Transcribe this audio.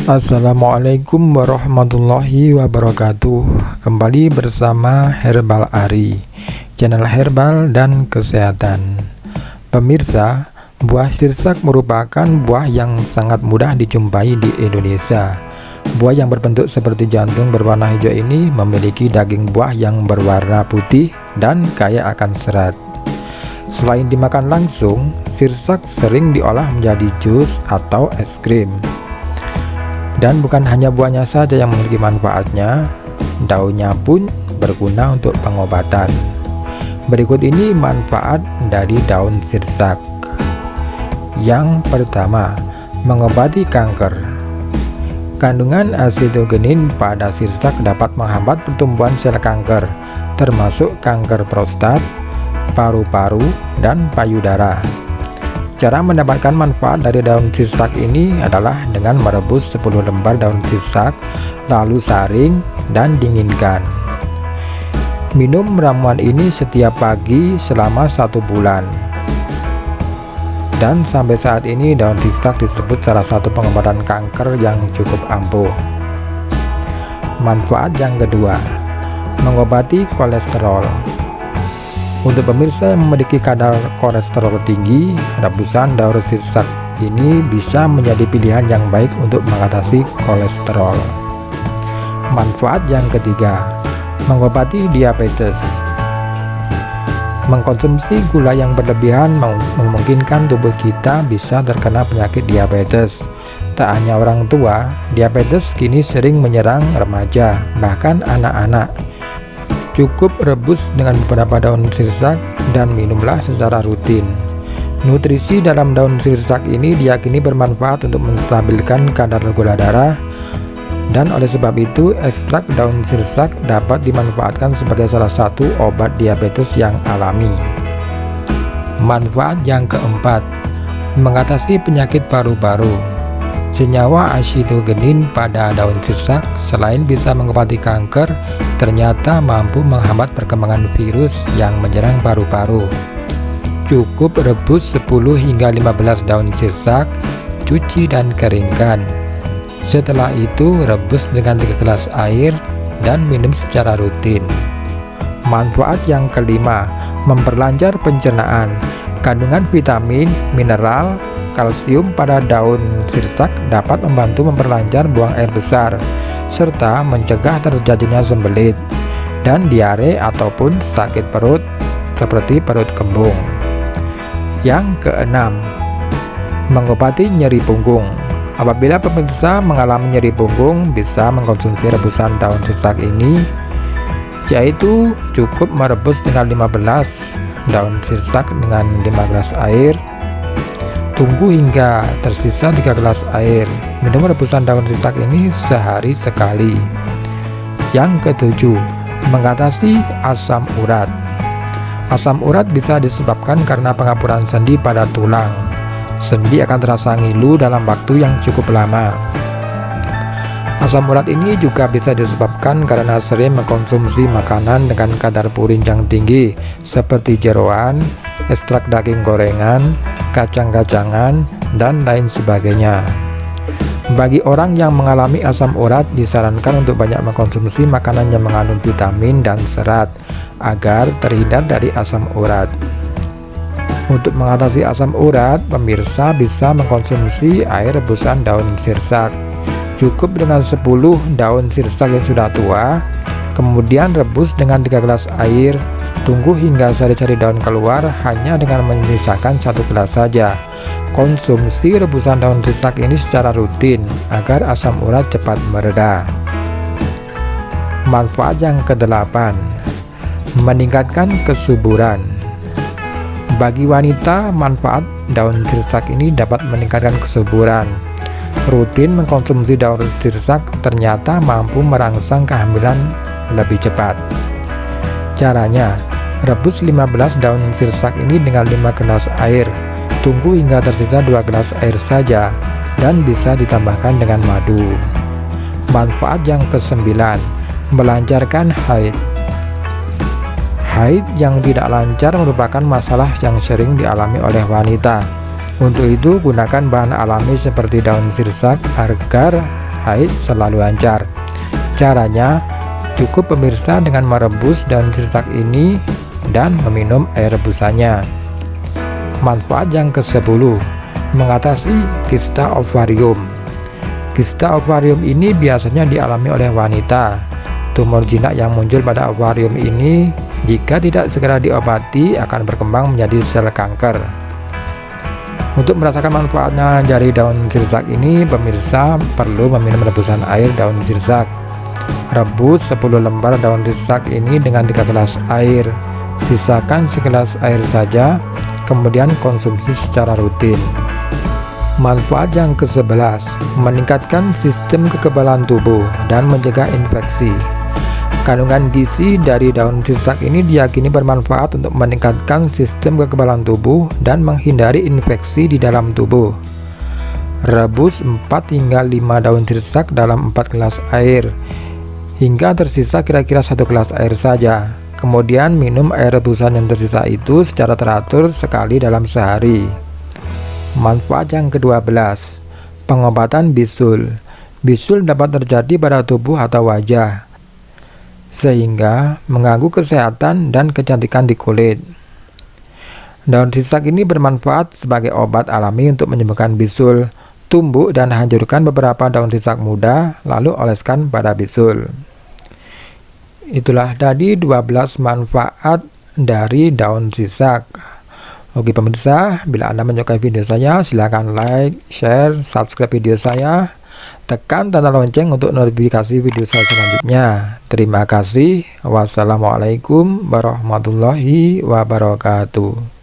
Assalamualaikum warahmatullahi wabarakatuh. Kembali bersama Herbal Ari, channel herbal dan kesehatan. Pemirsa, buah sirsak merupakan buah yang sangat mudah dijumpai di Indonesia. Buah yang berbentuk seperti jantung berwarna hijau ini memiliki daging buah yang berwarna putih dan kaya akan serat. Selain dimakan langsung, sirsak sering diolah menjadi jus atau es krim. Dan bukan hanya buahnya saja yang memiliki manfaatnya, daunnya pun berguna untuk pengobatan. Berikut ini manfaat dari daun sirsak. Yang pertama, mengobati kanker. Kandungan asitogenin pada sirsak dapat menghambat pertumbuhan sel kanker, termasuk kanker prostat, paru-paru, dan payudara. Cara mendapatkan manfaat dari daun sirsak ini adalah dengan merebus 10 lembar daun sirsak, lalu saring dan dinginkan. Minum ramuan ini setiap pagi selama 1 bulan. Dan sampai saat ini daun sirsak disebut salah satu pengobatan kanker yang cukup ampuh. Manfaat yang kedua, mengobati kolesterol. Untuk pemirsa yang memiliki kadar kolesterol tinggi, rebusan daun sirsak ini bisa menjadi pilihan yang baik untuk mengatasi kolesterol. Manfaat yang ketiga, mengobati diabetes. Mengkonsumsi gula yang berlebihan memungkinkan tubuh kita bisa terkena penyakit diabetes. Tak hanya orang tua, diabetes kini sering menyerang remaja, bahkan anak-anak. Cukup rebus dengan beberapa daun sirsak dan minumlah secara rutin. Nutrisi dalam daun sirsak ini diyakini bermanfaat untuk menstabilkan kadar gula darah, dan oleh sebab itu ekstrak daun sirsak dapat dimanfaatkan sebagai salah satu obat diabetes yang alami. Manfaat yang keempat, mengatasi penyakit paru-paru. Senyawa asitogenin pada daun sirsak selain bisa mengobati kanker, ternyata mampu menghambat perkembangan virus yang menyerang paru-paru. Cukup rebus 10 hingga 15 daun sirsak, cuci dan keringkan. Setelah itu rebus dengan 3 gelas air dan minum secara rutin. Manfaat yang kelima, memperlancar pencernaan. Kandungan vitamin, mineral, kalsium pada daun sirsak dapat membantu memperlancar buang air besar, serta mencegah terjadinya sembelit dan diare ataupun sakit perut seperti perut kembung. Yang keenam, mengobati nyeri punggung. Apabila pemirsa mengalami nyeri punggung, bisa mengkonsumsi rebusan daun sirsak ini, yaitu cukup merebus dengan 15 daun sirsak dengan 5 gelas air. Tunggu hingga tersisa 3 gelas air. Minum rebusan daun sirsak ini sehari sekali. Yang ketujuh, mengatasi asam urat. Asam urat bisa disebabkan karena pengapuran sendi pada tulang. Sendi akan terasa ngilu dalam waktu yang cukup lama. Asam urat ini juga bisa disebabkan karena sering mengkonsumsi makanan dengan kadar purin yang tinggi seperti jeroan, ekstrak daging gorengan, kacang-kacangan, dan lain sebagainya. Bagi orang yang mengalami asam urat, disarankan untuk banyak mengkonsumsi makanan yang mengandung vitamin dan serat agar terhindar dari asam urat. Untuk mengatasi asam urat, pemirsa bisa mengkonsumsi air rebusan daun sirsak. Cukup dengan 10 daun sirsak yang sudah tua, kemudian rebus dengan 3 gelas air. Tunggu hingga sari-sari daun keluar hanya dengan menyisakan 1 gelas saja. Konsumsi rebusan daun sirsak ini secara rutin agar asam urat cepat mereda. Manfaat yang kedelapan, meningkatkan kesuburan. Bagi wanita, manfaat daun sirsak ini dapat meningkatkan kesuburan. Rutin mengkonsumsi daun sirsak ternyata mampu merangsang kehamilan lebih cepat. Caranya, rebus 15 daun sirsak ini dengan 5 gelas air. Tunggu hingga tersisa 2 gelas air saja dan bisa ditambahkan dengan madu. Manfaat yang kesembilan, melancarkan haid. Haid yang tidak lancar merupakan masalah yang sering dialami oleh wanita. Untuk itu, gunakan bahan alami seperti daun sirsak agar haid selalu lancar. Caranya, cukup pemirsa dengan merebus daun sirsak ini dan meminum air rebusannya. Manfaat yang ke-10, mengatasi kista ovarium. Kista ovarium ini biasanya dialami oleh wanita. Tumor jinak yang muncul pada ovarium ini jika tidak segera diobati akan berkembang menjadi sel kanker. Untuk merasakan manfaatnya dari daun sirsak ini, pemirsa perlu meminum rebusan air daun sirsak. Rebus 10 lembar daun sirsak ini dengan 3 gelas air. Sisakan segelas air saja, kemudian konsumsi secara rutin. Manfaat yang ke-11, meningkatkan sistem kekebalan tubuh dan mencegah infeksi. Kandungan gizi dari daun sirsak ini diyakini bermanfaat untuk meningkatkan sistem kekebalan tubuh dan menghindari infeksi di dalam tubuh. Rebus 4 hingga 5 daun sirsak dalam 4 gelas air hingga tersisa kira-kira 1 gelas air saja. Kemudian minum air rebusan yang tersisa itu secara teratur sekali dalam sehari. Manfaat yang ke-12, pengobatan bisul. Bisul dapat terjadi pada tubuh atau wajah, sehingga mengganggu kesehatan dan kecantikan di kulit. Daun sirsak ini bermanfaat sebagai obat alami untuk menyembuhkan bisul. Tumbuk dan hancurkan beberapa daun sirsak muda, lalu oleskan pada bisul. Itulah tadi 12 manfaat dari daun sirsak. Oke pemirsa, bila Anda menyukai video saya, silahkan like, share, subscribe video saya. Tekan tanda lonceng untuk notifikasi video saya selanjutnya. Terima kasih. Wassalamualaikum warahmatullahi wabarakatuh.